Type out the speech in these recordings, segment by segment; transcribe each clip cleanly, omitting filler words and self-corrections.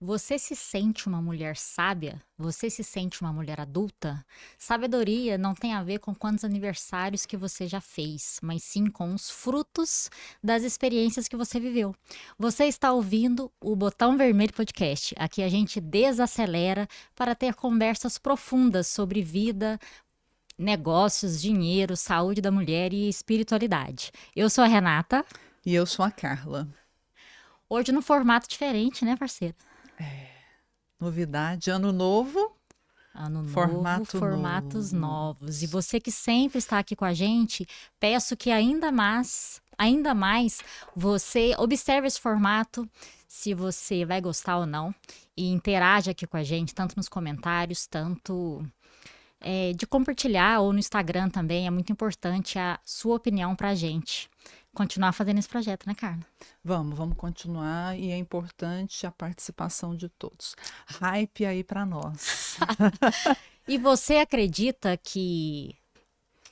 Você se sente uma mulher sábia? Você se sente uma mulher adulta? Sabedoria não tem a ver com quantos aniversários que você já fez, mas sim com os frutos das experiências que você viveu. Você está ouvindo o Botão Vermelho Podcast. Aqui a gente desacelera para ter conversas profundas sobre vida, negócios, dinheiro, saúde da mulher e espiritualidade. Eu sou a Renata. E eu sou a Carla. Hoje num formato diferente, né, parceira? Novidade, ano novo, Ano novo, formato formatos novo. novos. E você que sempre está aqui com a gente, peço que ainda mais, você observe esse formato, se você vai gostar ou não, e interaja aqui com a gente, tanto nos comentários, tanto de compartilhar ou no Instagram também. É muito importante a sua opinião para a gente continuar fazendo esse projeto, né, Carla? Vamos continuar e é importante a participação de todos. Hype aí para nós. E você acredita que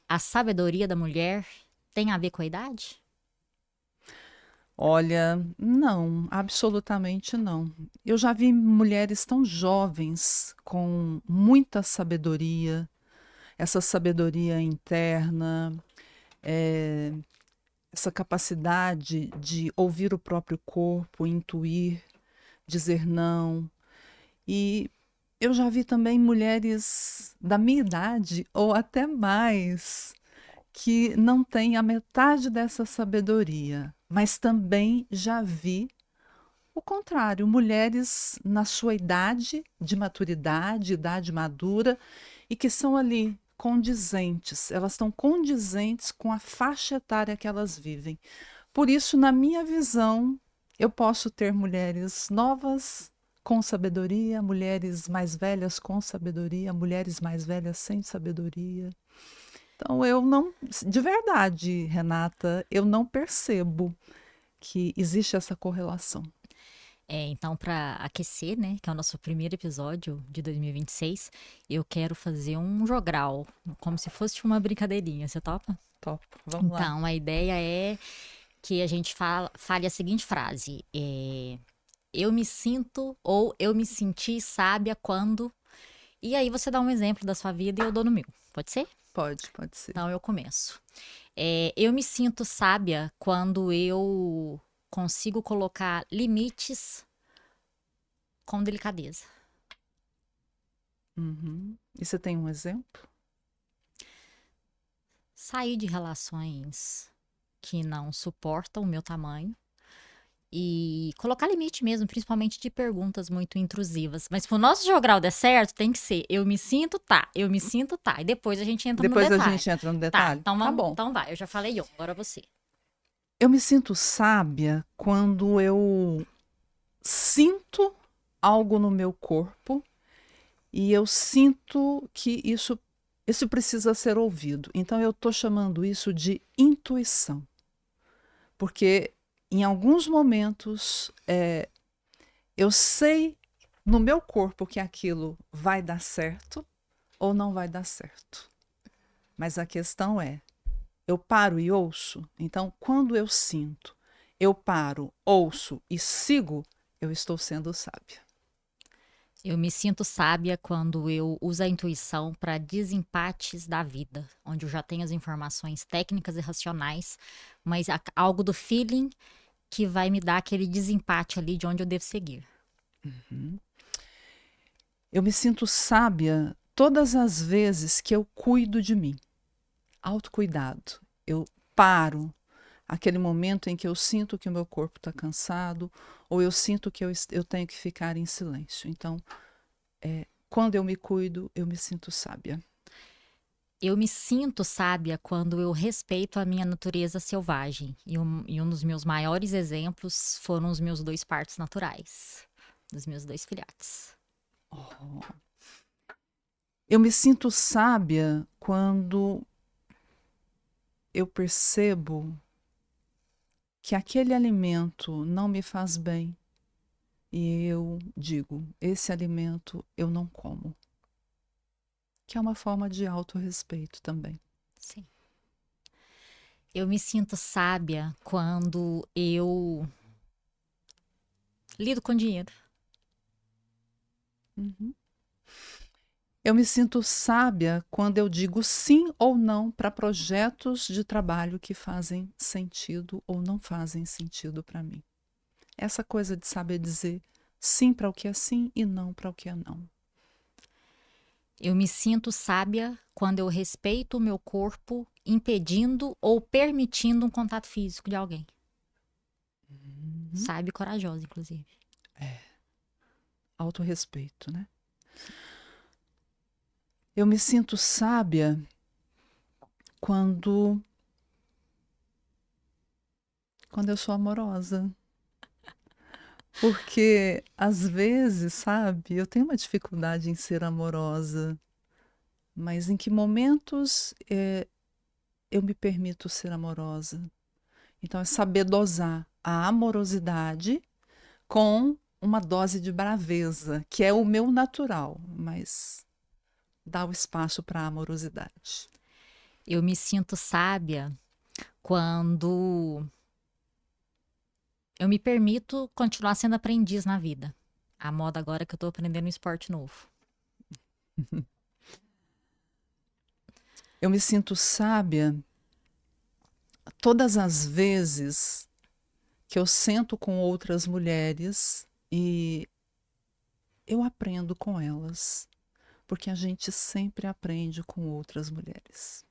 a sabedoria da mulher tem a ver com a idade? Olha, não, absolutamente não. Eu já vi mulheres tão jovens com muita sabedoria, essa sabedoria interna, eh, essa capacidade de ouvir o próprio corpo, intuir, dizer não. E eu já vi também mulheres da minha idade, ou até mais, que não têm a metade dessa sabedoria, mas também já vi o contrário, mulheres na sua idade de maturidade, idade madura, e que são ali condizentes, elas estão condizentes com a faixa etária que elas vivem. Por isso, na minha visão, eu posso ter mulheres novas com sabedoria, mulheres mais velhas com sabedoria, mulheres mais velhas sem sabedoria. Então, eu não, de verdade, Renata, eu não percebo que existe essa correlação. Então, para aquecer, né, que é o nosso primeiro episódio de 2026, eu quero fazer um jogral, como se fosse uma brincadeirinha. Você topa? Top, vamos lá. Então, a ideia é que a gente fale a seguinte frase: eu me sinto ou eu me senti sábia quando. E aí você dá um exemplo da sua vida e eu dou no meu. Pode ser? Pode ser. Então eu começo. Eu me sinto sábia quando eu consigo colocar limites com delicadeza. Uhum. E você tem um exemplo? Sair de relações que não suportam o meu tamanho e colocar limite mesmo, principalmente de perguntas muito intrusivas. Mas pro nosso jogral der certo, tem que ser eu me sinto, tá, eu me sinto, tá. E depois a gente entra no Depois a detalhe. gente entra no Tá, detalhe? então Tá vamos, bom. então vai, eu já falei eu, agora você. Eu me sinto sábia quando eu sinto algo no meu corpo e eu sinto que isso precisa ser ouvido. Então eu estou chamando isso de intuição, porque em alguns momentos eu sei no meu corpo que aquilo vai dar certo ou não vai dar certo. Mas a questão é, eu paro e ouço. Então, quando eu sinto, eu paro, ouço e sigo, eu estou sendo sábia. Eu me sinto sábia quando eu uso a intuição para desempates da vida, onde eu já tenho as informações técnicas e racionais, mas algo do feeling que vai me dar aquele desempate ali de onde eu devo seguir. Eu me sinto sábia todas as vezes que eu cuido de mim. Autocuidado. Eu paro aquele momento em que eu sinto que o meu corpo está cansado ou eu sinto que eu tenho que ficar em silêncio. Então, quando eu me cuido, eu me sinto sábia. Eu me sinto sábia quando eu respeito a minha natureza selvagem. E um dos meus maiores exemplos foram os meus dois partos naturais, dos meus dois filhotes. Oh. Eu me sinto sábia quando eu percebo que aquele alimento não me faz bem e eu digo, esse alimento eu não como. Que é uma forma de autorrespeito também. Sim. Eu me sinto sábia quando eu Lido com dinheiro. Uhum. Eu me sinto sábia quando eu digo sim ou não para projetos de trabalho que fazem sentido ou não fazem sentido para mim. Essa coisa de saber dizer sim para o que é sim e não para o que é não. Eu me sinto sábia quando eu respeito o meu corpo, impedindo ou permitindo um contato físico de alguém. Uhum. Sábia e corajosa, inclusive. Autorrespeito, né? Eu me sinto sábia quando eu sou amorosa. Porque às vezes, sabe, eu tenho uma dificuldade em ser amorosa, mas em que momentos eu me permito ser amorosa? Então é saber dosar a amorosidade com uma dose de braveza, que é o meu natural, mas dá o espaço para a amorosidade. Eu me sinto sábia quando eu me permito continuar sendo aprendiz na vida. A moda agora é que eu tô aprendendo um esporte novo. Eu me sinto sábia todas as vezes que eu sento com outras mulheres e eu aprendo com elas, porque a gente sempre aprende com outras mulheres.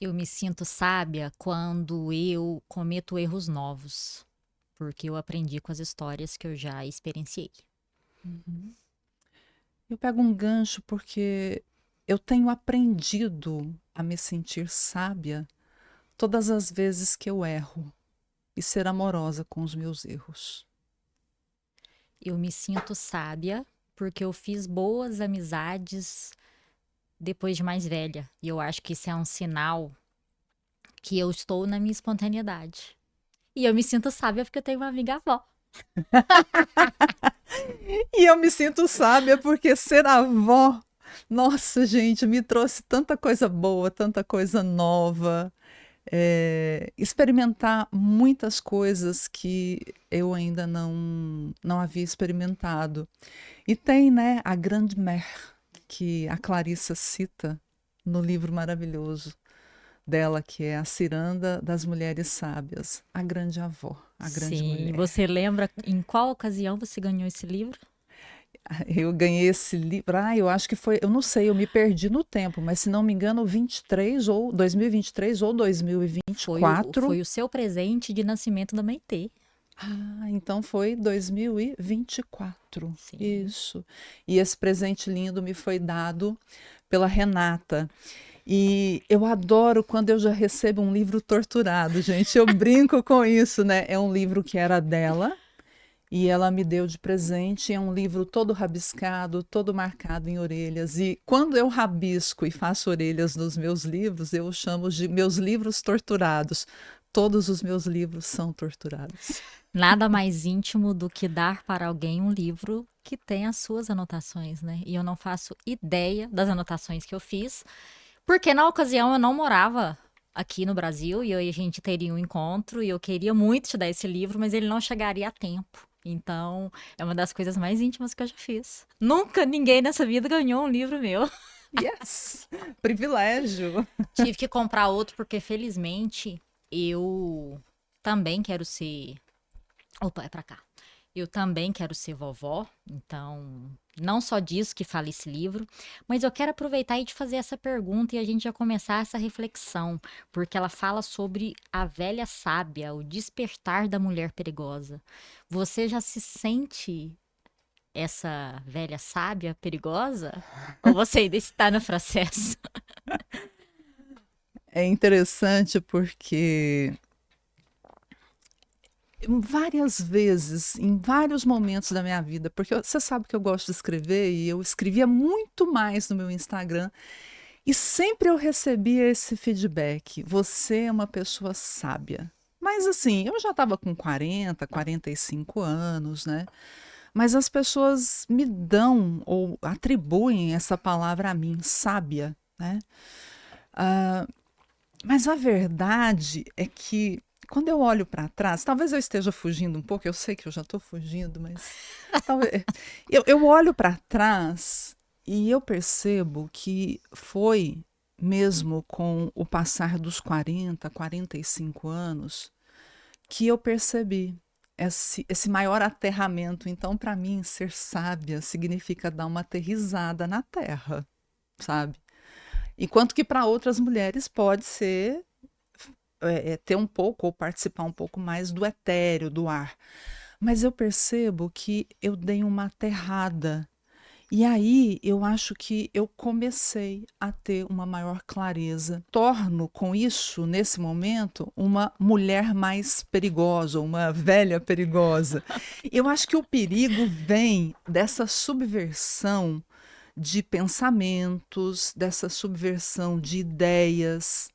Eu me sinto sábia quando eu cometo erros novos, porque eu aprendi com as histórias que eu já experienciei. Eu pego um gancho porque eu tenho aprendido a me sentir sábia todas as vezes que eu erro e ser amorosa com os meus erros. Eu me sinto sábia porque eu fiz boas amizades depois de mais velha. E eu acho que isso é um sinal que eu estou na minha espontaneidade. E eu me sinto sábia porque eu tenho uma amiga avó. E eu me sinto sábia porque ser avó, nossa, gente, me trouxe tanta coisa boa, tanta coisa nova. Experimentar muitas coisas que eu ainda não havia experimentado. E tem, né, a Grande Mère, que a Clarissa cita no livro maravilhoso dela, que é A Ciranda das Mulheres Sábias, a grande avó, a grande Sim, mulher. você lembra em qual ocasião você ganhou esse livro? Eu ganhei esse livro, eu acho que foi, eu não sei, eu me perdi no tempo, mas se não me engano, 23 ou 2023 ou Foi 2024. o seu presente de nascimento da Maitê. Então foi 2024. Sim. Isso. E esse presente lindo me foi dado pela Renata. E eu adoro quando eu já recebo um livro torturado, gente. Eu brinco com isso, né? É um livro que era dela e ela me deu de presente. É um livro todo rabiscado, todo marcado em orelhas. E quando eu rabisco e faço orelhas nos meus livros, eu chamo de meus livros torturados. Todos os meus livros são torturados. Nada mais íntimo do que dar para alguém um livro que tem as suas anotações, né? E eu não faço ideia das anotações que eu fiz, porque na ocasião eu não morava aqui no Brasil e aí a gente teria um encontro e eu queria muito te dar esse livro, mas ele não chegaria a tempo. Então, é uma das coisas mais íntimas que eu já fiz. Nunca ninguém nessa vida ganhou um livro meu. Yes! Privilégio! Tive que comprar outro porque, felizmente, eu também quero ser. Opa, é pra cá. Eu também quero ser vovó, então não só disso que fala esse livro, mas eu quero aproveitar e te fazer essa pergunta e a gente já começar essa reflexão, porque ela fala sobre a velha sábia, o despertar da mulher perigosa. Você já se sente essa velha sábia perigosa? Ou você ainda está no processo? É interessante porque várias vezes, em vários momentos da minha vida, porque você sabe que eu gosto de escrever e eu escrevia muito mais no meu Instagram e sempre eu recebia esse feedback: você é uma pessoa sábia. Mas assim, eu já estava com 45 anos, né? Mas as pessoas me dão ou atribuem essa palavra a mim, sábia, né? Mas a verdade é que quando eu olho para trás, talvez eu esteja fugindo um pouco, eu sei que eu já estou fugindo, mas talvez, eu olho para trás e eu percebo que foi mesmo com o passar dos 45 anos que eu percebi esse maior aterramento. Então, para mim, ser sábia significa dar uma aterrissada na terra, sabe? Enquanto que para outras mulheres pode ser ter um pouco ou participar um pouco mais do etéreo, do ar. Mas eu percebo que eu dei uma aterrada. E aí eu acho que eu comecei a ter uma maior clareza. Torno com isso, nesse momento, uma mulher mais perigosa, uma velha perigosa. Eu acho que o perigo vem dessa subversão de pensamentos, dessa subversão de ideias,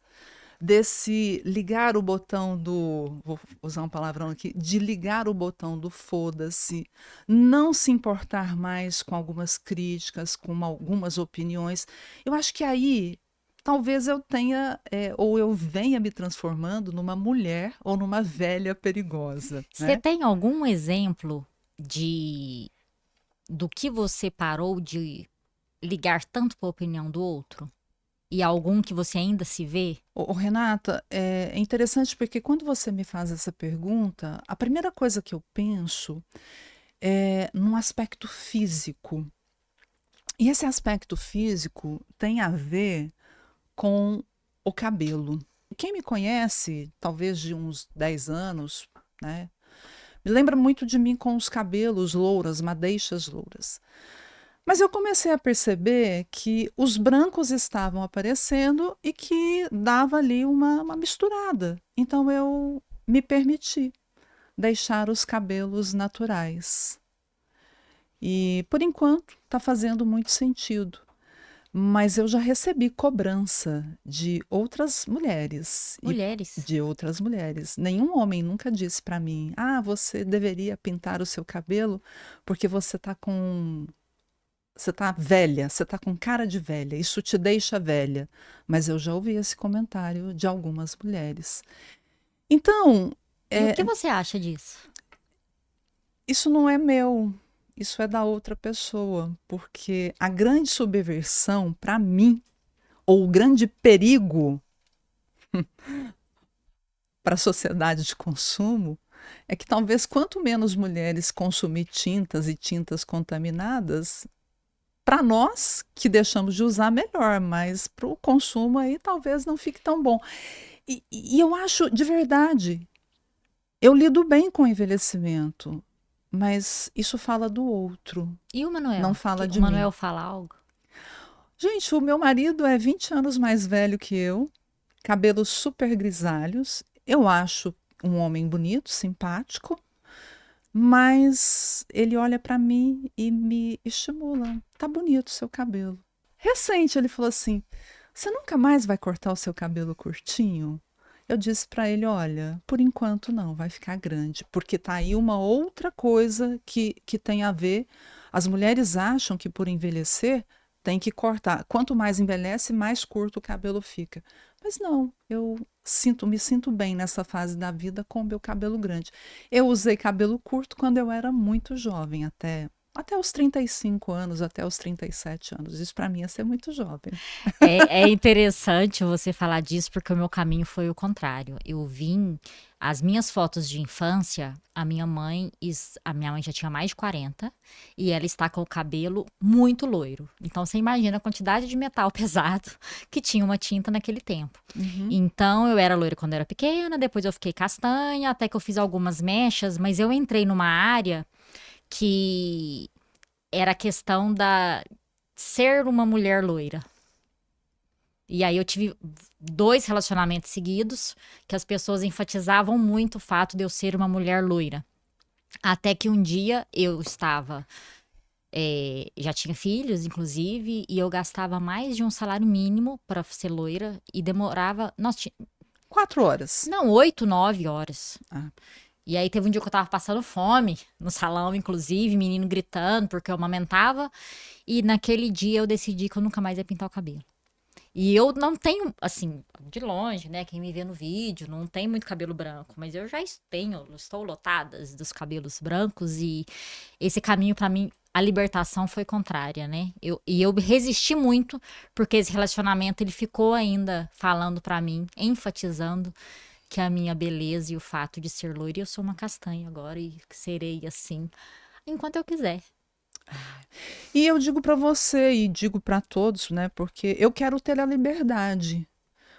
desse ligar o botão do, vou usar um palavrão aqui, de ligar o botão do foda-se, não se importar mais com algumas críticas, com algumas opiniões. Eu acho que aí talvez eu tenha, ou eu venha me transformando numa mulher ou numa velha perigosa, Você né? tem algum exemplo do que você parou de ligar tanto para a opinião do outro? E algum que você ainda se vê? Renata, é interessante porque quando você me faz essa pergunta, a primeira coisa que eu penso é num aspecto físico. E esse aspecto físico tem a ver com o cabelo. Quem me conhece, talvez de uns 10 anos, né, me lembra muito de mim com os cabelos louras, madeixas louras. Mas eu comecei a perceber que os brancos estavam aparecendo e que dava ali uma misturada. Então eu me permiti deixar os cabelos naturais. E por enquanto está fazendo muito sentido. Mas eu já recebi cobrança de outras mulheres e Mulheres. de outras mulheres. Nenhum homem nunca disse para mim: "Ah, você deveria pintar o seu cabelo porque você tá velha, você tá com cara de velha, isso te deixa velha". Mas eu já ouvi esse comentário de algumas mulheres. Então, E o que é, você acha disso? isso não é meu, isso é da outra pessoa, porque a grande subversão, para mim, ou o grande perigo para a sociedade de consumo, é que talvez quanto menos mulheres consumir tintas e tintas contaminadas, para nós que deixamos de usar, melhor, mas para o consumo aí talvez não fique tão bom. E eu acho, de verdade, eu lido bem com o envelhecimento, mas isso fala do outro, E o não Manuel? fala O de mim. Manuel fala algo? Gente, o meu marido é 20 anos mais velho que eu, cabelos super grisalhos. Eu acho um homem bonito, simpático, mas ele olha para mim e me estimula. Tá bonito o seu cabelo. Recente ele falou assim: "Você nunca mais vai cortar o seu cabelo curtinho?" Eu disse para ele: "Olha, por enquanto não, vai ficar grande, porque tá aí uma outra coisa que tem a ver. As mulheres acham que por envelhecer tem que cortar. Quanto mais envelhece, mais curto o cabelo fica. Mas não, me sinto bem nessa fase da vida com o meu cabelo grande. Eu usei cabelo curto quando eu era muito jovem, até os 35 anos, até os 37 anos. Isso para mim é ser muito jovem. É interessante você falar disso, porque o meu caminho foi o contrário. Eu vim, as minhas fotos de infância, a minha mãe já tinha mais de 40 e ela está com o cabelo muito loiro. Então você imagina a quantidade de metal pesado que tinha uma tinta naquele tempo. Uhum. Então eu era loira quando eu era pequena, depois eu fiquei castanha, até que eu fiz algumas mechas, mas eu entrei numa área que era a questão da ser uma mulher loira. E aí eu tive 2 relacionamentos seguidos que as pessoas enfatizavam muito o fato de eu ser uma mulher loira. Até que um dia eu estava, já tinha filhos, inclusive, e eu gastava mais de um salário mínimo para ser loira e demorava, nossa, 4 horas. não, 8, 9 horas. Ah. E aí teve um dia que eu tava passando fome, no salão, inclusive, menino gritando porque eu amamentava. E naquele dia eu decidi que eu nunca mais ia pintar o cabelo. E eu não tenho, assim, de longe, né? Quem me vê no vídeo não tem muito cabelo branco, mas eu já estou lotada dos cabelos brancos e esse caminho pra mim, a libertação foi contrária, né? Eu resisti muito porque esse relacionamento ele ficou ainda falando pra mim, enfatizando que a minha beleza e o fato de ser loira, e eu sou uma castanha agora e serei assim enquanto eu quiser. E eu digo para você e digo para todos, né? Porque eu quero ter a liberdade.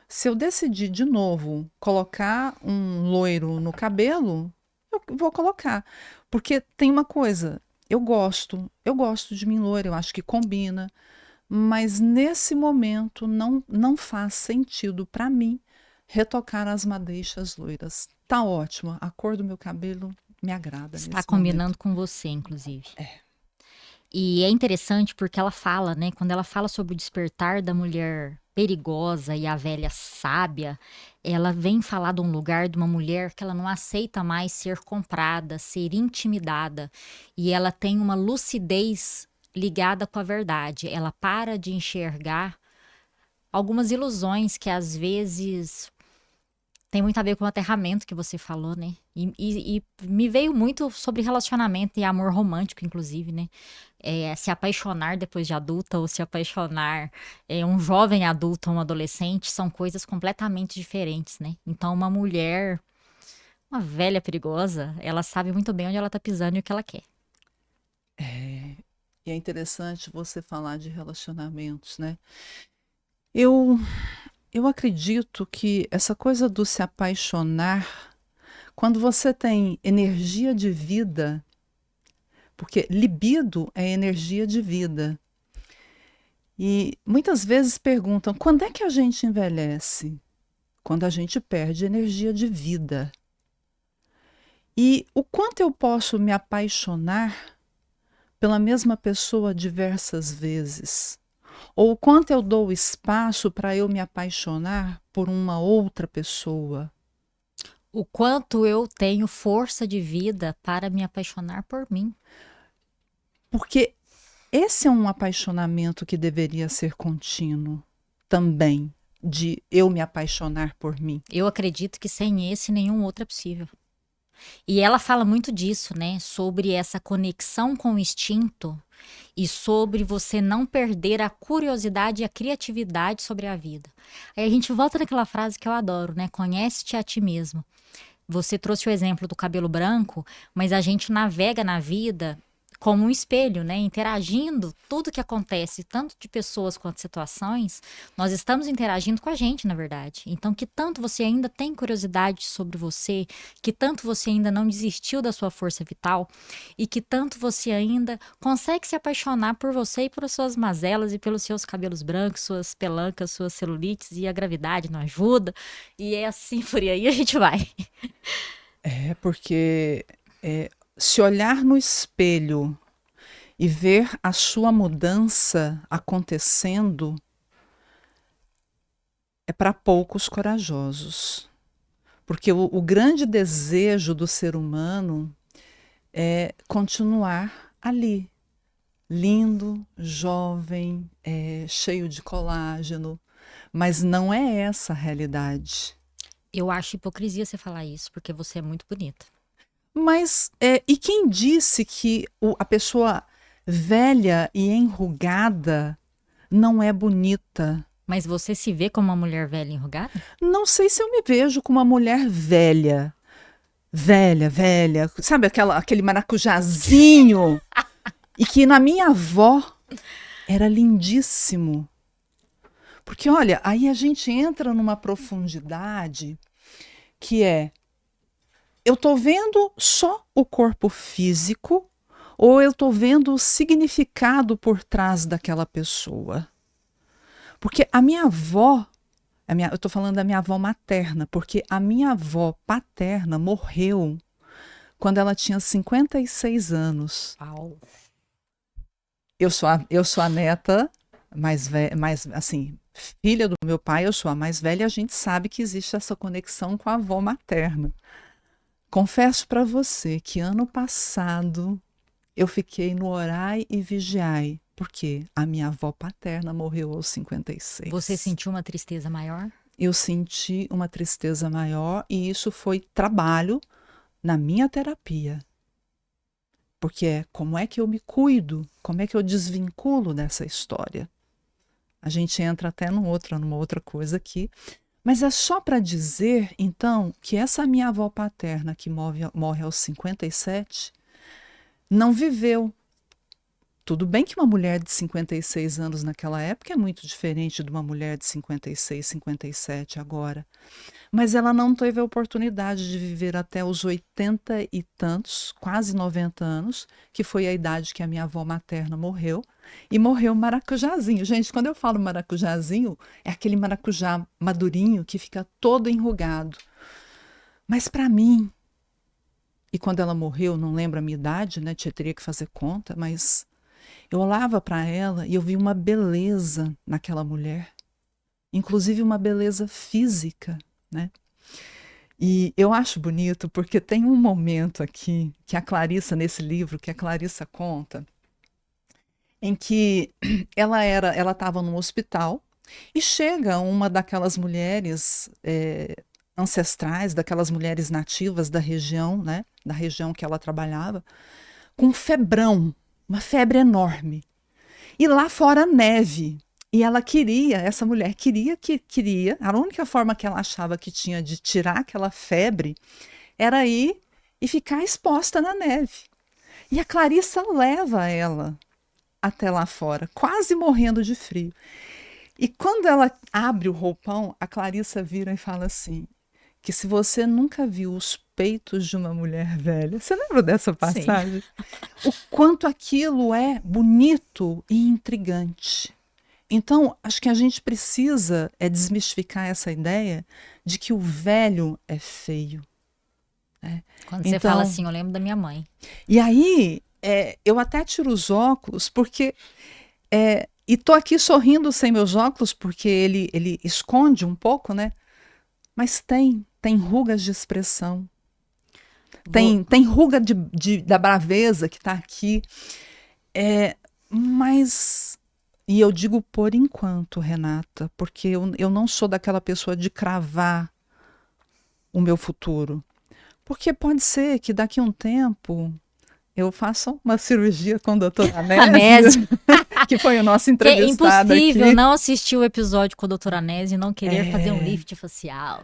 Se eu decidir de novo colocar um loiro no cabelo, eu vou colocar. Porque tem uma coisa, eu gosto de mim loira, eu acho que combina, mas nesse momento não faz sentido para mim retocar as madeixas loiras. Tá ótimo, a cor do meu cabelo me agrada Está nesse momento. combinando com você, inclusive. E é interessante porque ela fala, né? Quando ela fala sobre o despertar da mulher perigosa e a velha sábia, ela vem falar de um lugar de uma mulher que ela não aceita mais ser comprada, ser intimidada. E ela tem uma lucidez ligada com a verdade. Ela para de enxergar algumas ilusões que às vezes tem muito a ver com o aterramento que você falou, né? E me veio muito sobre relacionamento e amor romântico, inclusive, né? Se apaixonar depois de adulta ou se apaixonar um jovem adulto ou um adolescente são coisas completamente diferentes, né? Então, uma mulher, uma velha perigosa, ela sabe muito bem onde ela tá pisando e o que ela quer. E é interessante você falar de relacionamentos, né? Eu, eu acredito que essa coisa do se apaixonar, quando você tem energia de vida, porque libido é energia de vida. E muitas vezes perguntam: quando é que a gente envelhece? Quando a gente perde energia de vida. E o quanto eu posso me apaixonar pela mesma pessoa diversas vezes? Ou o quanto eu dou espaço para eu me apaixonar por uma outra pessoa? O quanto eu tenho força de vida para me apaixonar por mim. Porque esse é um apaixonamento que deveria ser contínuo também, de eu me apaixonar por mim. Eu acredito que sem esse, nenhum outro é possível. E ela fala muito disso, né? Sobre essa conexão com o instinto e sobre você não perder a curiosidade e a criatividade sobre a vida. Aí a gente volta naquela frase que eu adoro, né? Conhece-te a ti mesmo. Você trouxe o exemplo do cabelo branco, mas a gente navega na vida como um espelho, né? Interagindo tudo que acontece, tanto de pessoas quanto de situações, nós estamos interagindo com a gente, na verdade. Então, que tanto você ainda tem curiosidade sobre você, que tanto você ainda não desistiu da sua força vital e que tanto você ainda consegue se apaixonar por você e por suas mazelas e pelos seus cabelos brancos, suas pelancas, suas celulites e a gravidade não ajuda. E é assim por aí a gente vai. É porque se olhar no espelho e ver a sua mudança acontecendo é para poucos corajosos. Porque o grande desejo do ser humano é continuar ali, lindo, jovem, cheio de colágeno, mas não é essa a realidade. Eu acho hipocrisia você falar isso, porque você é muito bonita. Mas, e quem disse que a pessoa velha e enrugada não é bonita? Mas você se vê como uma mulher velha e enrugada? Não sei se eu me vejo como uma mulher velha. Velha, velha. Sabe aquele maracujazinho? E que na minha avó era lindíssimo. Porque, olha, aí a gente entra numa profundidade que eu tô vendo só o corpo físico ou eu tô vendo o significado por trás daquela pessoa? Porque a minha avó, eu estou falando da minha avó materna, porque a minha avó paterna morreu quando ela tinha 56 anos. Au. Eu sou a neta mais velha, assim, filha do meu pai, eu sou a mais velha, e a gente sabe que existe essa conexão com a avó materna. Confesso para você que ano passado eu fiquei no orai e vigiai Porque a minha avó paterna morreu aos 56. Você sentiu uma tristeza maior? Eu senti uma tristeza maior e isso foi trabalho na minha terapia. Porque como é que eu me cuido? Como é que eu desvinculo dessa história? A gente entra até numa outra coisa aqui. Mas é só para dizer, então, que essa minha avó paterna que morre aos 57 não viveu. Tudo bem que uma mulher de 56 anos naquela época é muito diferente de uma mulher de 56, 57 agora. Mas ela não teve a oportunidade de viver até os 80 e tantos, quase 90 anos, que foi a idade que a minha avó materna morreu. E morreu maracujazinho. Gente, quando eu falo maracujazinho, é aquele maracujá madurinho que fica todo enrugado. Mas para mim, e quando ela morreu, não lembro a minha idade, né? Teria que fazer conta, mas eu olhava para ela e eu vi uma beleza naquela mulher, inclusive uma beleza física, né? E eu acho bonito porque tem um momento aqui que a Clarissa, nesse livro, que a Clarissa conta, em que ela estava num hospital e chega uma daquelas mulheres ancestrais, daquelas mulheres nativas da região, né? Da região que ela trabalhava, com um febrão, uma febre enorme. E lá fora neve. E ela essa mulher queria, a única forma que ela achava que tinha de tirar aquela febre era ir e ficar exposta na neve. E a Clarissa leva ela até lá fora, quase morrendo de frio. E quando ela abre o roupão, a Clarissa vira e fala assim, que se você nunca viu os peitos de uma mulher velha, você lembra dessa passagem? Sim. O quanto aquilo é bonito e intrigante. Então, acho que a gente precisa desmistificar essa ideia de que o velho é feio. Né? Quando você fala assim, eu lembro da minha mãe. E aí, eu até tiro os óculos, porque... e tô aqui sorrindo sem meus óculos, porque ele esconde um pouco, né? Mas tem rugas de expressão. Tem ruga da braveza que está aqui. Mas... E eu digo por enquanto, Renata, porque eu não sou daquela pessoa de cravar o meu futuro. Porque pode ser que daqui a um tempo eu faça uma cirurgia com o doutor Anésio, que foi o nosso entrevistado aqui. É impossível não assistir o episódio com o doutor Anésio e não querer fazer um lift facial.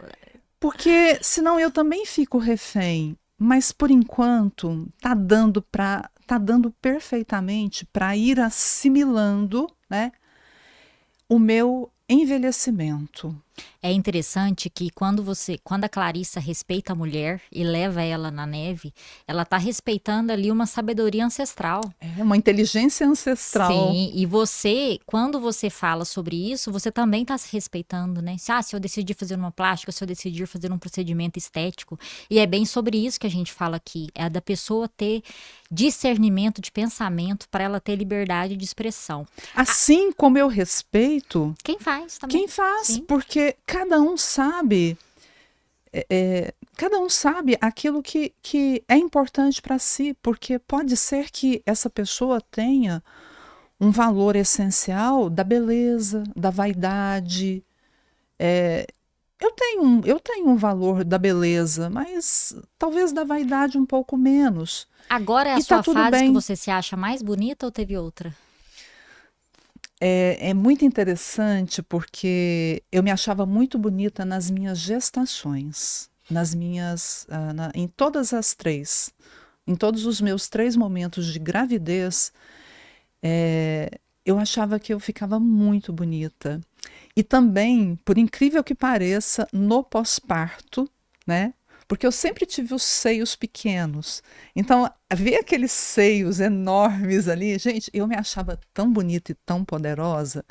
Porque senão eu também fico refém. Mas por enquanto tá dando perfeitamente para ir assimilando, né, o meu envelhecimento. É interessante que quando a Clarissa respeita a mulher e leva ela na neve, ela está respeitando ali uma sabedoria ancestral. Uma inteligência ancestral. Sim, e você, quando você fala sobre isso, você também está se respeitando, né? Se eu decidir fazer uma plástica, se eu decidir fazer um procedimento estético, e é bem sobre isso que a gente fala aqui, é da pessoa ter discernimento de pensamento para ela ter liberdade de expressão. Assim como eu respeito... Quem faz também. Quem faz, sim. Porque cada um sabe aquilo que é importante para si, porque pode ser que essa pessoa tenha um valor essencial da beleza, da vaidade. Eu tenho um valor da beleza, mas talvez da vaidade um pouco menos. Agora é a sua fase que você se acha mais bonita ou teve outra? É muito interessante porque eu me achava muito bonita nas minhas gestações, em todas as três, em todos os meus 3 momentos de gravidez, eu achava que eu ficava muito bonita. E também, por incrível que pareça, no pós-parto, né? Porque eu sempre tive os seios pequenos. Então, ver aqueles seios enormes ali, gente, eu me achava tão bonita e tão poderosa.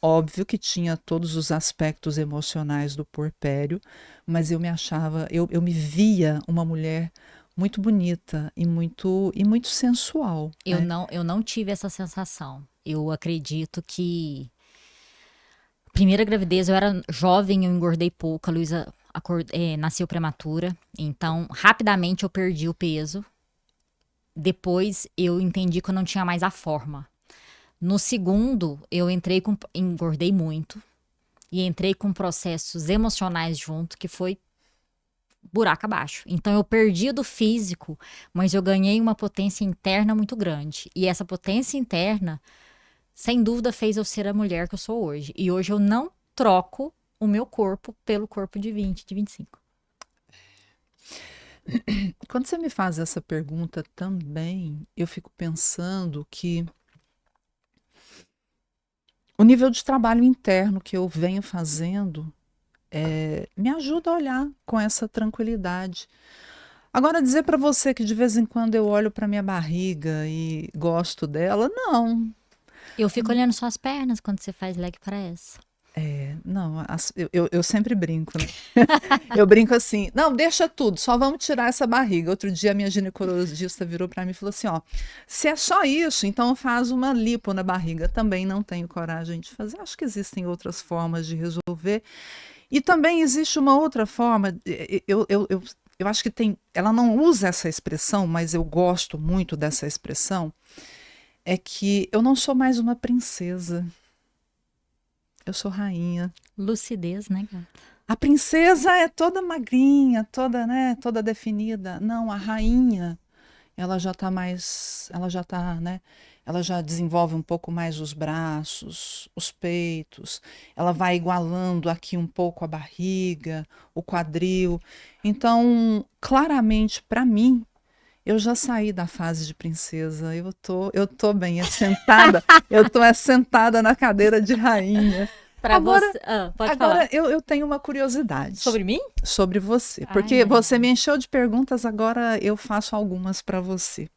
Óbvio que tinha todos os aspectos emocionais do puerpério, mas eu me via uma mulher muito bonita e muito sensual. Eu não tive essa sensação. Eu acredito que primeira gravidez, eu era jovem, eu engordei pouco, a Luísa nasceu prematura, então rapidamente eu perdi o peso. Depois eu entendi que eu não tinha mais a forma. No segundo, engordei muito e entrei com processos emocionais junto, que foi buraco abaixo. Então eu perdi do físico, mas eu ganhei uma potência interna muito grande. E essa potência interna, sem dúvida, fez eu ser a mulher que eu sou hoje. E hoje eu não troco o meu corpo pelo corpo de 20, de 25. Quando você me faz essa pergunta também, eu fico pensando que o nível de trabalho interno que eu venho fazendo me ajuda a olhar com essa tranquilidade. Agora, dizer para você que de vez em quando eu olho para minha barriga e gosto dela, não. Eu fico olhando só as pernas quando você faz leg press. Não, eu sempre brinco, né? Eu brinco assim, não, deixa tudo, só vamos tirar essa barriga. Outro dia a minha ginecologista virou para mim e falou assim, ó, se é só isso, então faz uma lipo na barriga. Também não tenho coragem de fazer, acho que existem outras formas de resolver. E também existe uma outra forma, eu acho que tem, ela não usa essa expressão, mas eu gosto muito dessa expressão, é que eu não sou mais uma princesa. Eu sou rainha. Lucidez, né, gata? A princesa é toda magrinha, toda, né, toda definida. Não, a rainha, ela já tá mais, ela já tá, né, ela já desenvolve um pouco mais os braços, os peitos. Ela vai igualando aqui um pouco a barriga, o quadril. Então, claramente, para mim, eu já saí da fase de princesa. Eu tô bem assentada. Eu tô assentada na cadeira de rainha. Pra Agora, você. Pode agora falar. eu tenho uma curiosidade Sobre mim? sobre você, Ai, porque Maria. você me encheu de perguntas, agora eu faço algumas para você.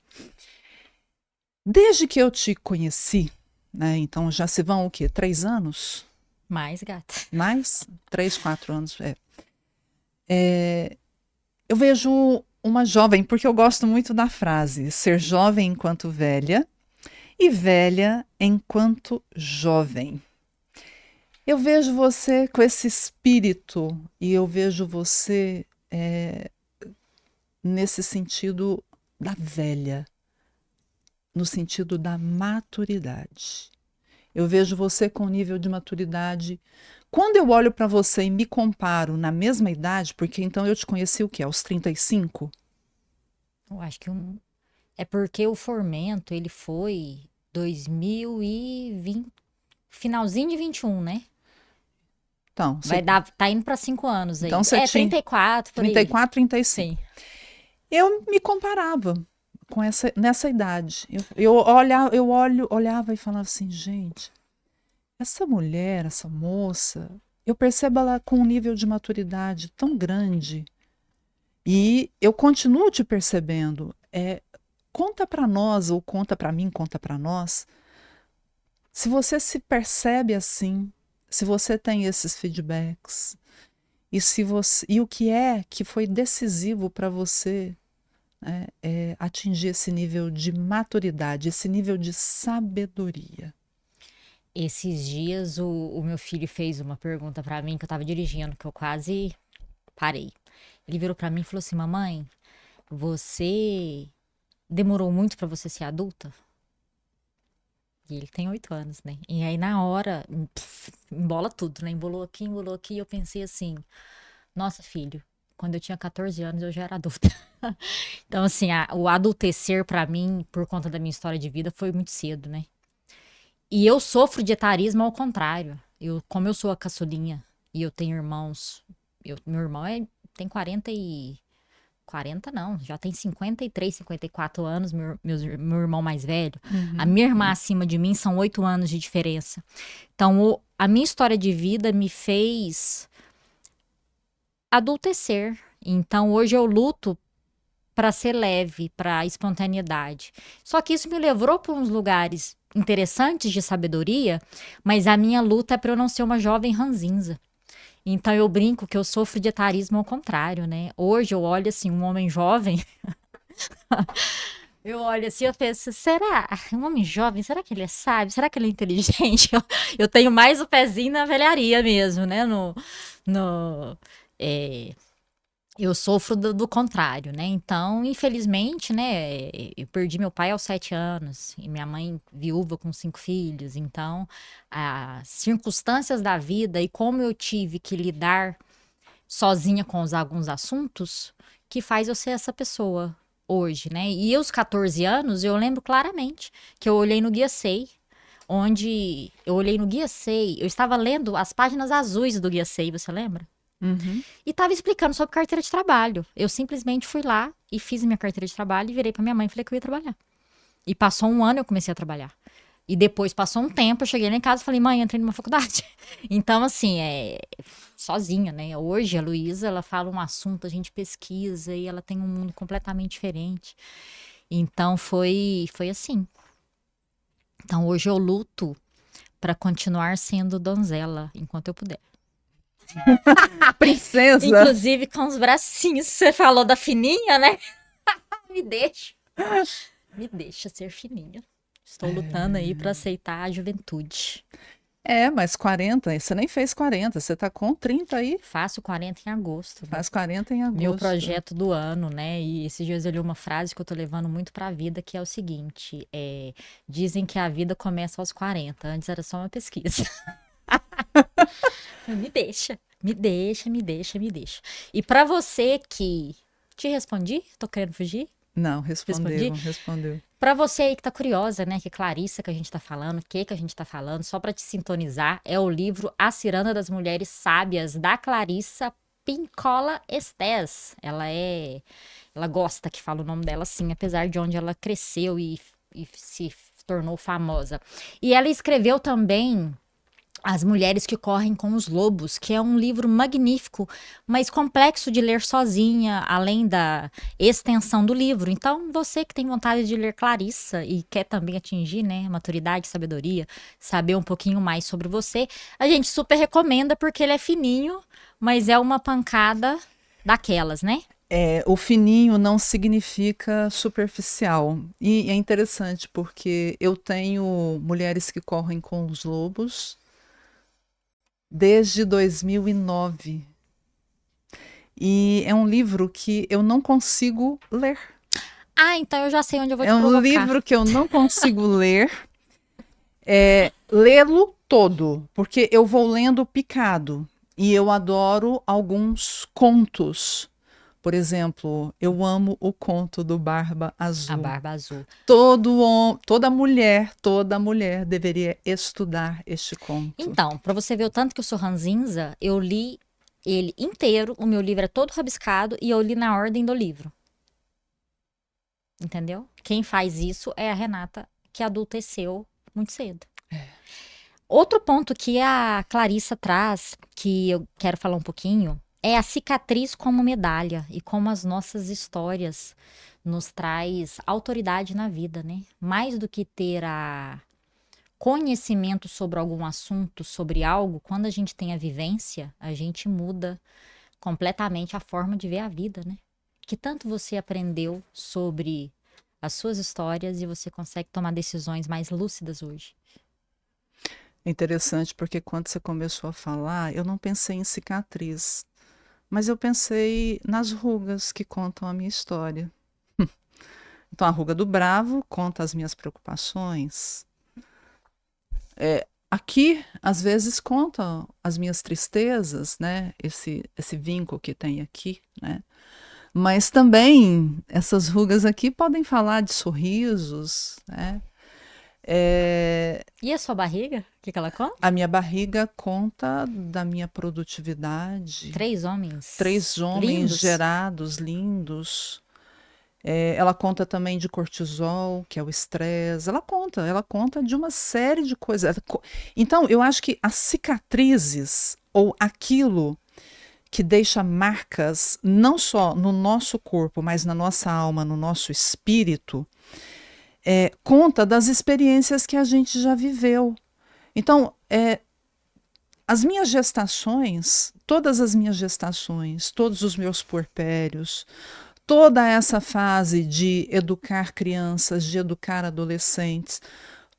Desde que eu te conheci, né? Então já se vão o quê? 3 anos? Mais, gata. Mais? 3, 4 anos. Eu vejo uma jovem, porque eu gosto muito da frase, ser jovem enquanto velha e velha enquanto jovem. Eu vejo você com esse espírito e eu vejo você nesse sentido da velha, no sentido da maturidade. Eu vejo você com nível de maturidade. Quando eu olho para você e me comparo na mesma idade, porque então eu te conheci o quê? Aos 35? Eu acho que é porque o Formento, ele foi 2020, finalzinho de 21, né? Então, Tá indo pra 5 anos aí. então você É, tinha 34, por aí. 34, 35. Sim. Eu me comparava nessa idade. Olhava e falava assim, gente, essa mulher, essa moça, eu percebo ela com um nível de maturidade tão grande. E eu continuo te percebendo. Conta para nós, ou conta para mim, conta para nós, se você se percebe assim, se você tem esses feedbacks, e o que é que foi decisivo para você atingir esse nível de maturidade, esse nível de sabedoria. Esses dias o meu filho fez uma pergunta pra mim que eu tava dirigindo, que eu quase parei. Ele virou pra mim e falou assim: mamãe, você demorou muito pra você ser adulta? E ele tem 8 anos, né? E aí na hora, embola tudo, né? Embolou aqui, e eu pensei assim: nossa, filho, quando eu tinha 14 anos eu já era adulta. Então, assim, o adultecer pra mim, por conta da minha história de vida, foi muito cedo, né? E eu sofro de etarismo ao contrário. Como eu sou a caçulinha e eu tenho irmãos, meu irmão tem 40 não, já tem 53, 54 anos, meu irmão mais velho. A minha irmã acima de mim são 8 anos de diferença. Então, a minha história de vida me fez adultecer. Então, hoje eu luto para ser leve, para espontaneidade. Só que isso me levou para uns lugares interessantes de sabedoria, mas a minha luta é para eu não ser uma jovem ranzinza. Então eu brinco que eu sofro de etarismo ao contrário, né? Hoje eu olho assim, um homem jovem, eu olho assim, eu penso, será? Um homem jovem, será que ele é sábio? Será que ele é inteligente? Eu tenho mais o pezinho na velharia mesmo, né? No, é, Eu sofro do contrário, né? Então, infelizmente, né, eu perdi meu pai aos 7 anos e minha mãe viúva com 5 filhos. Então, as circunstâncias da vida e como eu tive que lidar sozinha com alguns assuntos que faz eu ser essa pessoa hoje, né? E aos 14 anos, eu lembro claramente que eu olhei no Guia Sei, onde eu olhei no Guia Sei, eu estava lendo as páginas azuis do Guia Sei, você lembra? Uhum. E estava explicando sobre carteira de trabalho. Eu simplesmente fui lá e fiz minha carteira de trabalho e virei para minha mãe e falei que eu ia trabalhar. E passou um ano eu comecei a trabalhar. E depois passou um tempo, eu cheguei lá em casa e falei, mãe, entrei numa faculdade. Então, assim, sozinha, né? Hoje a Luísa, ela fala um assunto, a gente pesquisa e ela tem um mundo completamente diferente. Então foi assim. Então hoje eu luto para continuar sendo donzela enquanto eu puder. Princesa! Inclusive com os bracinhos. Você falou da fininha, né? Me deixa. Me deixa ser fininha. Estou lutando aí para aceitar a juventude. Mas 40, você nem fez 40, você tá com 30 aí, Faço 40 em agosto, né? faz 40 em Meu agosto. projeto do ano, né? E esses dias eu li uma frase que eu tô levando muito pra vida, que é o seguinte: dizem que a vida começa aos 40. Antes era só uma pesquisa. Me deixa, me deixa, me deixa, me deixa. E pra você que te respondi, tô querendo fugir? Não, Respondi? respondeu. Pra você aí que tá curiosa, né, que Clarissa que a gente tá falando, que a gente tá falando, só pra te sintonizar, é o livro A Ciranda das Mulheres Sábias, da Clarissa Pincola Estés. Ela gosta que fala o nome dela assim, apesar de onde ela cresceu e se tornou famosa. E ela escreveu também As Mulheres que Correm com os Lobos, que é um livro magnífico, mas complexo de ler sozinha, além da extensão do livro. Então, você que tem vontade de ler Clarissa e quer também atingir, né, maturidade, sabedoria, saber um pouquinho mais sobre você, a gente super recomenda porque ele é fininho, mas é uma pancada daquelas, né? O fininho não significa superficial. E é interessante porque eu tenho Mulheres que Correm com os Lobos desde 2009. E é um livro que eu não consigo ler. Ah, então eu já sei onde eu vou te É um provocar. livro que eu não consigo ler. Lê-lo todo, porque eu vou lendo picado. E eu adoro alguns contos. Por exemplo, eu amo o conto do Barba A Azul. Barba Azul. Toda mulher deveria estudar este conto. Então, pra você ver o tanto que eu sou ranzinza, eu li ele inteiro, o meu livro é todo rabiscado e eu li na ordem do livro. Entendeu? Quem faz isso é a Renata, que adulteceu muito cedo. Outro ponto que a Clarissa traz, que eu quero falar um pouquinho, é a cicatriz como medalha e como as nossas histórias nos traz autoridade na vida, né? Mais do que ter conhecimento sobre algum assunto, sobre algo, quando a gente tem a vivência, a gente muda completamente a forma de ver a vida, né? Que tanto você aprendeu sobre as suas histórias e você consegue tomar decisões mais lúcidas hoje. É interessante porque quando você começou a falar, eu não pensei em cicatriz, mas eu pensei nas rugas que contam a minha história. Então, a ruga do bravo conta as minhas preocupações. Aqui, às vezes, conta as minhas tristezas, né? Esse vínculo que tem aqui, né? Mas também essas rugas aqui podem falar de sorrisos, né? E a sua barriga? O que ela conta? A minha barriga conta da minha produtividade. 3 homens. 3 homens lindos. gerados, lindos. Ela conta também de cortisol, que é o estresse. Ela conta de uma série de coisas. Então, eu acho que as cicatrizes, ou aquilo que deixa marcas, não só no nosso corpo, mas na nossa alma, no nosso espírito, conta das experiências que a gente já viveu. Então, as minhas gestações, todas as minhas gestações, todos os meus puerpérios, toda essa fase de educar crianças, de educar adolescentes,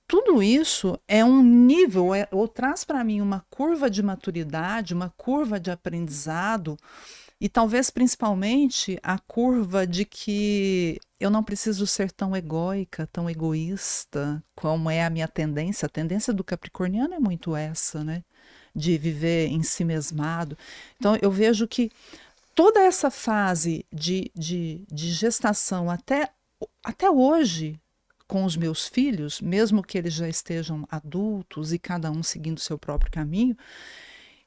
tudo isso é um nível, ou traz para mim uma curva de maturidade, uma curva de aprendizado E talvez principalmente a curva de que eu não preciso ser tão egóica, tão egoísta, como é a minha tendência. A tendência do capricorniano é muito essa, né? De viver em si mesmado. Então eu vejo que toda essa fase de gestação até hoje, com os meus filhos, mesmo que eles já estejam adultos e cada um seguindo seu próprio caminho,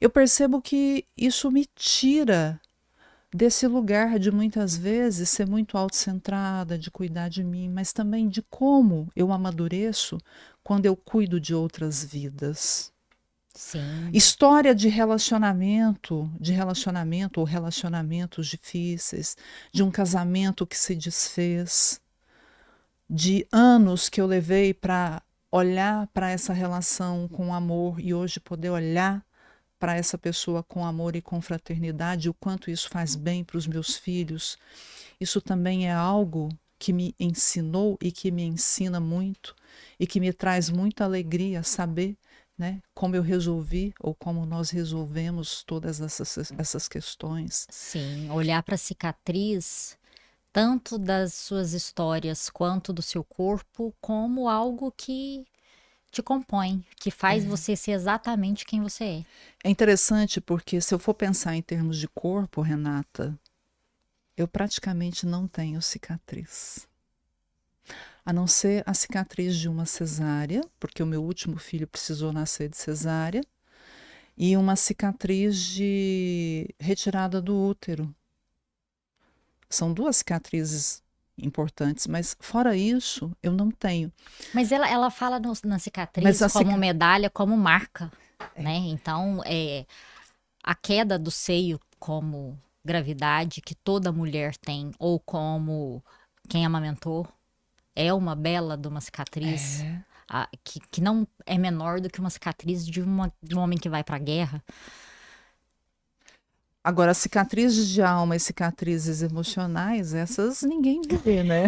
eu percebo que isso me tira desse lugar de muitas vezes ser muito autocentrada, de cuidar de mim, mas também de como eu amadureço quando eu cuido de outras vidas. Sim, História de relacionamento ou relacionamentos difíceis, de um casamento que se desfez, de anos que eu levei para olhar para essa relação com amor e hoje poder olhar para essa pessoa com amor e com fraternidade, o quanto isso faz bem para os meus filhos. Isso também é algo que me ensinou e que me ensina muito e que me traz muita alegria saber, né, como eu resolvi ou como nós resolvemos todas essas questões. sim. Olhar para a cicatriz, tanto das suas histórias quanto do seu corpo, como algo que te compõe, que faz você ser exatamente quem você é. É interessante porque se eu for pensar em termos de corpo, Renata, eu praticamente não tenho cicatriz. A não ser a cicatriz de uma cesárea, porque o meu último filho precisou nascer de cesárea, e uma cicatriz de retirada do útero. São duas cicatrizes importantes, mas fora isso, eu não tenho. Mas ela fala na Mas cicatriz a como cica... medalha, como marca, né? Então, a queda do seio como gravidade que toda mulher tem, ou como quem amamentou, é uma bela de uma cicatriz É. que não é menor do que uma cicatriz de um homem que vai para a guerra. Agora, cicatrizes de alma e cicatrizes emocionais, essas ninguém vê, né?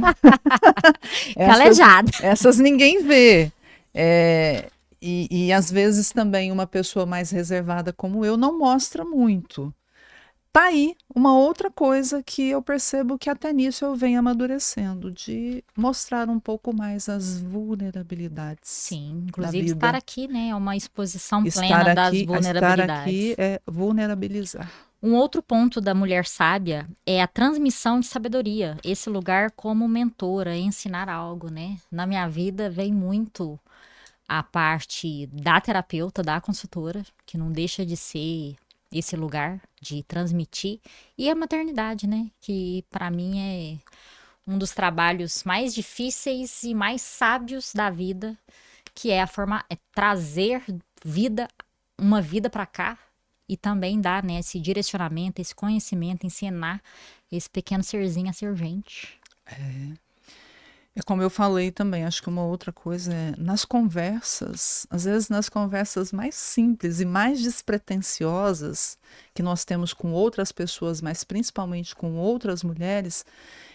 Essas, Calejada. essas ninguém vê. É, e às vezes também uma pessoa mais reservada como eu não mostra muito. Tá aí uma outra coisa que eu percebo que até nisso eu venho amadurecendo, de mostrar um pouco mais as vulnerabilidades Sim, da inclusive estar vida. aqui, né, é uma exposição plena das Estar aqui vulnerabilidades. é vulnerabilizar. Um outro ponto da mulher sábia é a transmissão de sabedoria, esse lugar como mentora, ensinar algo, né? Na minha vida vem muito a parte da terapeuta, da consultora, que não deixa de ser esse lugar de transmitir, e a maternidade, né? Que para mim é um dos trabalhos mais difíceis e mais sábios da vida, que é é trazer vida, uma vida para cá e também dar, né, esse direcionamento, esse conhecimento, ensinar esse pequeno serzinho a ser gente. É como eu falei também, acho que uma outra coisa é nas conversas, às vezes nas conversas mais simples e mais despretensiosas que nós temos com outras pessoas, mas principalmente com outras mulheres,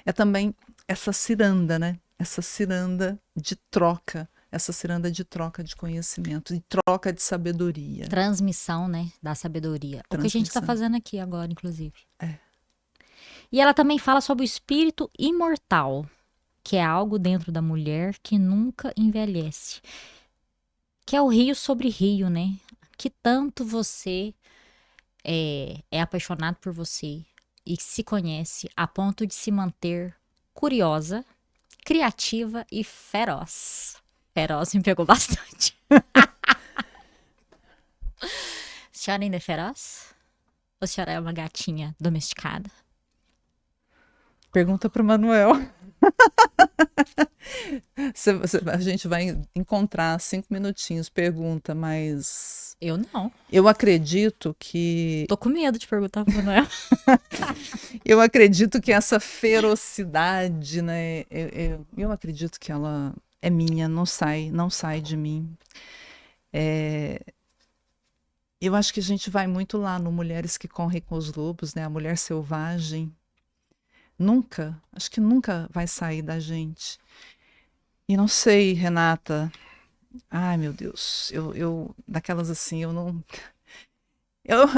é também essa ciranda, né? Essa ciranda de troca, essa ciranda de troca de conhecimento, de troca de sabedoria, Transmissão, né, da sabedoria. O que a gente está transmissão. fazendo aqui agora, inclusive. É. E ela também fala sobre o espírito imortal, que é algo dentro da mulher que nunca envelhece. Que é o rio sobre rio, né? Que tanto você é apaixonado por você e se conhece a ponto de se manter curiosa, criativa e feroz. Feroz me pegou bastante. A senhora ainda é feroz? Ou a senhora é uma gatinha domesticada? Pergunta para o Manuel. A gente vai encontrar 5 minutinhos, pergunta, mas Eu não. eu acredito que Tô com medo de perguntar pro Manuel. eu acredito que essa ferocidade, né? Eu acredito que ela é minha, não sai de mim. Eu acho que a gente vai muito lá no Mulheres que Correm com os Lobos, né? A mulher selvagem. Nunca, acho que nunca vai sair da gente. E não sei, Renata. Ai, meu Deus, daquelas assim, eu não. Eu-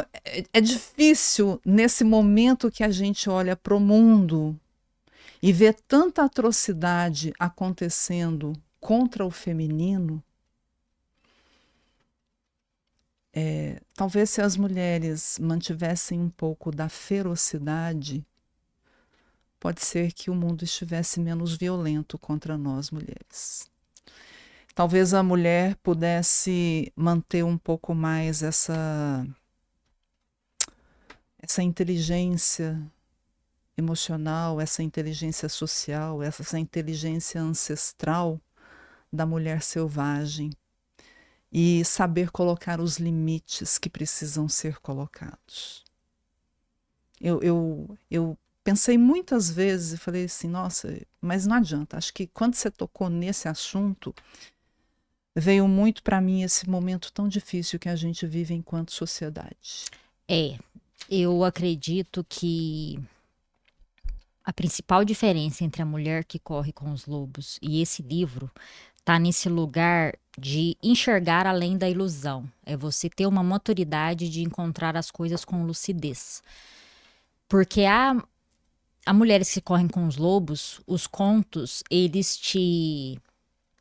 é difícil nesse momento que a gente olha para o mundo e vê tanta atrocidade acontecendo contra o feminino. Talvez se as mulheres mantivessem um pouco da ferocidade, pode ser que o mundo estivesse menos violento contra nós mulheres. Talvez a mulher pudesse manter um pouco mais essa inteligência emocional, essa inteligência social, essa inteligência ancestral da mulher selvagem e saber colocar os limites que precisam ser colocados. Eu pensei muitas vezes e falei assim, nossa, mas não adianta. Acho que quando você tocou nesse assunto, veio muito para mim esse momento tão difícil que a gente vive enquanto sociedade. Eu acredito que a principal diferença entre a mulher que corre com os lobos e esse livro tá nesse lugar de enxergar além da ilusão. É você ter uma maturidade de encontrar as coisas com lucidez. Porque há mulheres que correm com os lobos, os contos, eles te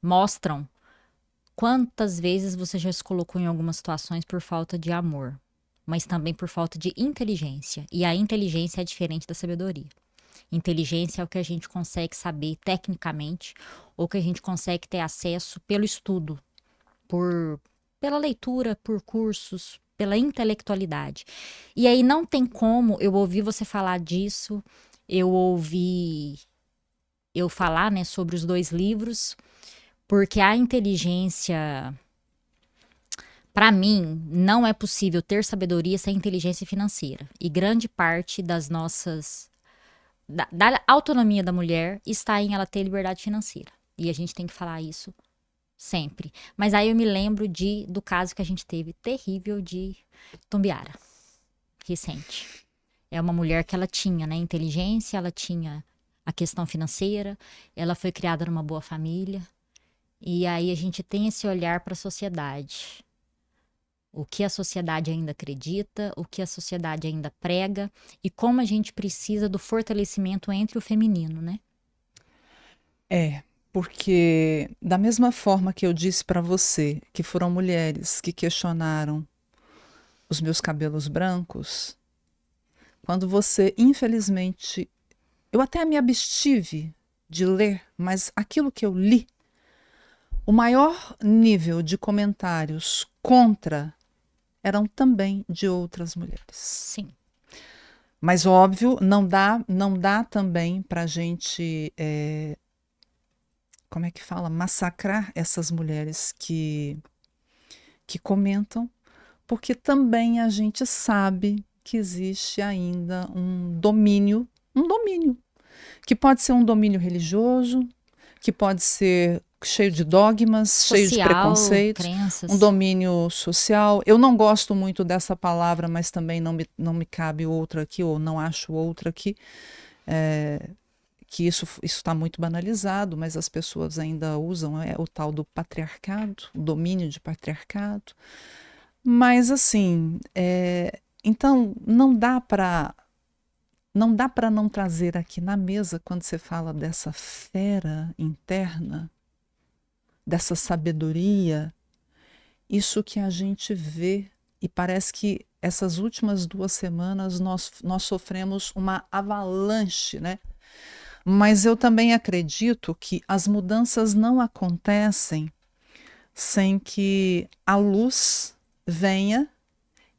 mostram quantas vezes você já se colocou em algumas situações por falta de amor, mas também por falta de inteligência. E a inteligência é diferente da sabedoria. Inteligência é o que a gente consegue saber tecnicamente ou que a gente consegue ter acesso pelo estudo, pela leitura, por cursos, pela intelectualidade. E aí não tem como eu ouvir você falar disso, eu ouvi eu falar, né, sobre os dois livros, porque a inteligência, para mim, não é possível ter sabedoria sem inteligência financeira. E grande parte das nossas da autonomia da mulher está em ela ter liberdade financeira. E a gente tem que falar isso sempre. Mas aí eu me lembro do caso que a gente teve terrível de Tumbiara, recente. É uma mulher que ela tinha, né, inteligência, ela tinha a questão financeira, ela foi criada numa boa família. E aí a gente tem esse olhar para a sociedade. O que a sociedade ainda acredita, o que a sociedade ainda prega e como a gente precisa do fortalecimento entre o feminino, né? Porque da mesma forma que eu disse para você que foram mulheres que questionaram os meus cabelos brancos, quando você, infelizmente, eu até me abstive de ler, mas aquilo que eu li, o maior nível de comentários contra eram também de outras mulheres. Sim. Mas óbvio, não dá também para a gente, como é que fala, massacrar essas mulheres que comentam, porque também a gente sabe que existe ainda um domínio, que pode ser um domínio religioso, que pode ser cheio de dogmas, cheio de Social, preconceitos, um crenças. domínio social. Eu não gosto muito dessa palavra, mas também não me cabe outra aqui, ou não acho outra aqui, que isso está muito banalizado, mas as pessoas ainda usam o tal do patriarcado, o domínio de patriarcado. Mas assim, então não dá para não trazer aqui na mesa, quando você fala dessa fera interna, dessa sabedoria, isso que a gente vê, e parece que essas últimas 2 semanas nós sofremos uma avalanche, né? Mas eu também acredito que as mudanças não acontecem sem que a luz venha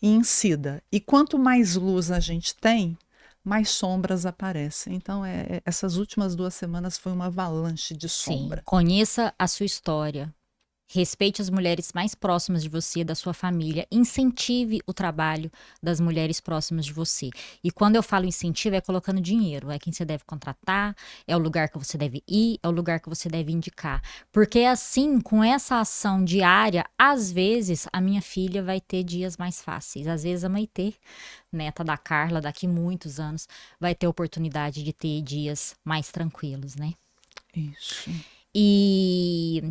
e incida. E quanto mais luz a gente tem, mais sombras aparecem. Então, essas últimas 2 semanas foi uma avalanche de Sim. sombra. Conheça a sua história. Respeite as mulheres mais próximas de você, da sua família. Incentive o trabalho das mulheres próximas de você. E quando eu falo incentivo, é colocando dinheiro. É quem você deve contratar, é o lugar que você deve ir, é o lugar que você deve indicar. Porque assim, com essa ação diária, às vezes a minha filha vai ter dias mais fáceis. Às vezes a Maitê, neta da Carla, daqui muitos anos, vai ter oportunidade de ter dias mais tranquilos, né? Isso. E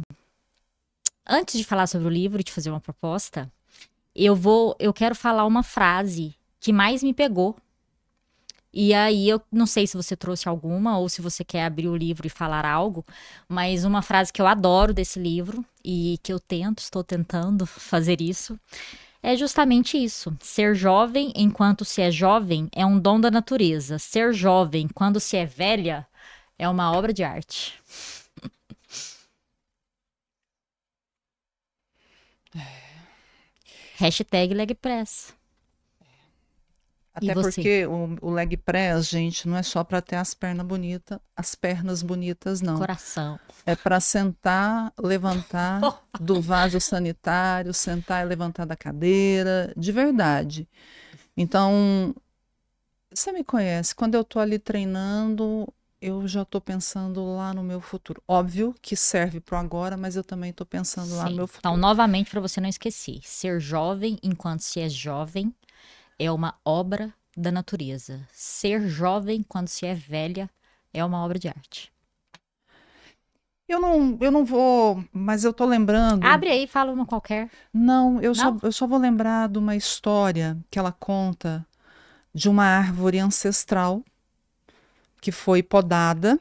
antes de falar sobre o livro e te fazer uma proposta, Eu quero falar uma frase que mais me pegou. E aí, eu não sei se você trouxe alguma ou se você quer abrir o livro e falar algo, mas uma frase que eu adoro desse livro e que eu estou tentando fazer isso, é justamente isso. Ser jovem enquanto se é jovem é um dom da natureza. Ser jovem quando se é velha é uma obra de arte. Hashtag Legpress. E Até você? porque o leg press, gente, não é só para ter as pernas bonitas, não. Coração. É para sentar, levantar do vaso sanitário, sentar e levantar da cadeira, de verdade. Então, você me conhece, quando eu tô ali treinando, eu já tô pensando lá no meu futuro. Óbvio que serve pro agora, mas eu também tô pensando lá no Sim. meu Então, futuro. novamente, para você não esquecer, ser jovem enquanto se é jovem é uma obra da natureza. Ser jovem quando se é velha é uma obra de arte. Eu não vou, mas eu tô lembrando. Abre aí e fala uma qualquer. Não, eu só, Não? eu só vou lembrar de uma história que ela conta de uma árvore ancestral que foi podada,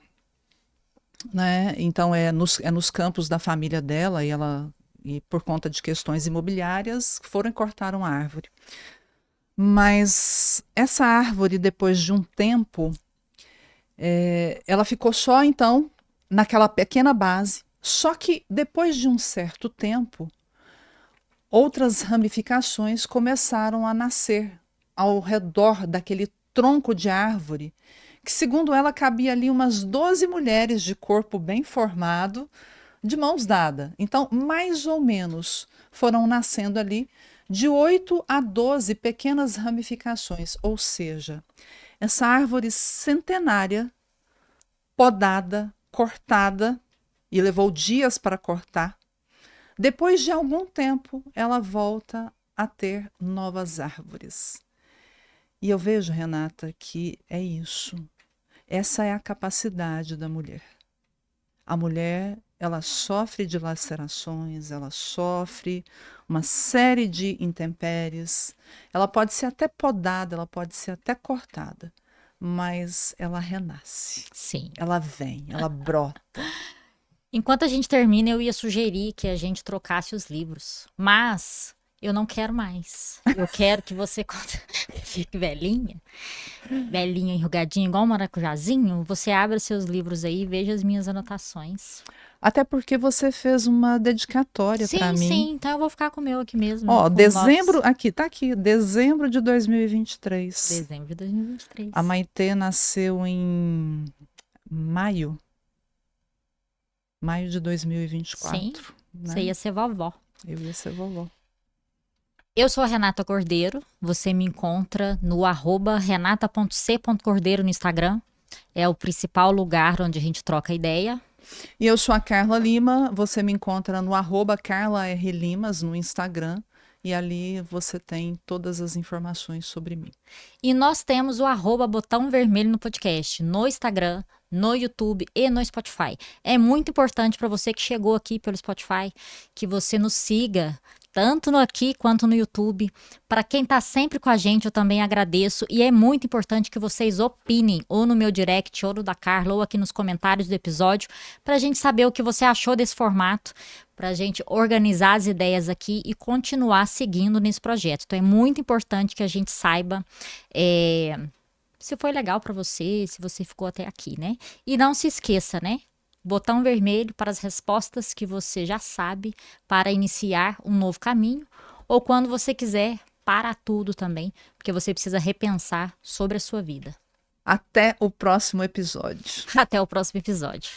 né? Então é nos campos da família dela e por conta de questões imobiliárias foram e cortaram a árvore. Mas essa árvore, depois de um tempo, ela ficou só então naquela pequena base. Só que depois de um certo tempo, outras ramificações começaram a nascer ao redor daquele tronco de árvore, que, segundo ela, cabia ali umas 12 mulheres de corpo bem formado, de mãos dadas. Então, mais ou menos, foram nascendo ali de 8 a 12 pequenas ramificações, ou seja, essa árvore centenária, podada, cortada, e levou dias para cortar. Depois de algum tempo, ela volta a ter novas árvores. E eu vejo, Renata, que é isso. Essa é a capacidade da mulher. A mulher, ela sofre de lacerações, ela sofre uma série de intempéries. Ela pode ser até podada, ela pode ser até cortada, mas ela renasce. Sim. Ela vem, ela brota. Enquanto a gente termina, eu ia sugerir que a gente trocasse os livros. Mas eu não quero mais. Eu quero que você, quando fique velhinha, velhinha, enrugadinha, igual um maracujazinho, você abra seus livros aí e veja as minhas anotações. Até porque você fez uma dedicatória para Sim, mim. sim. Então eu vou ficar com o meu aqui mesmo. Ó, Com dezembro, tá aqui, dezembro de 2023. Dezembro de 2023. A Maitê nasceu em maio de 2024. Sim, né? você ia ser vovó. Eu ia ser vovó. Eu sou a Renata Cordeiro. Você me encontra no @renata.c.cordeiro no Instagram. É o principal lugar onde a gente troca ideia. E eu sou a Carla Lima. Você me encontra no @CarlaRLimas no Instagram. E ali você tem todas as informações sobre mim. E nós temos o @botão vermelho no podcast, no Instagram, no YouTube e no Spotify. É muito importante para você que chegou aqui pelo Spotify, que você nos siga, tanto no aqui quanto no YouTube. Para quem está sempre com a gente, eu também agradeço. E é muito importante que vocês opinem, ou no meu direct, ou no da Carla, ou aqui nos comentários do episódio, para a gente saber o que você achou desse formato, para a gente organizar as ideias aqui e continuar seguindo nesse projeto. Então é muito importante que a gente saiba se foi legal para você, se você ficou até aqui, né? E não se esqueça, né? Botão vermelho para as respostas que você já sabe para iniciar um novo caminho, ou quando você quiser parar tudo também, porque você precisa repensar sobre a sua vida. Até o próximo episódio. Até o próximo episódio.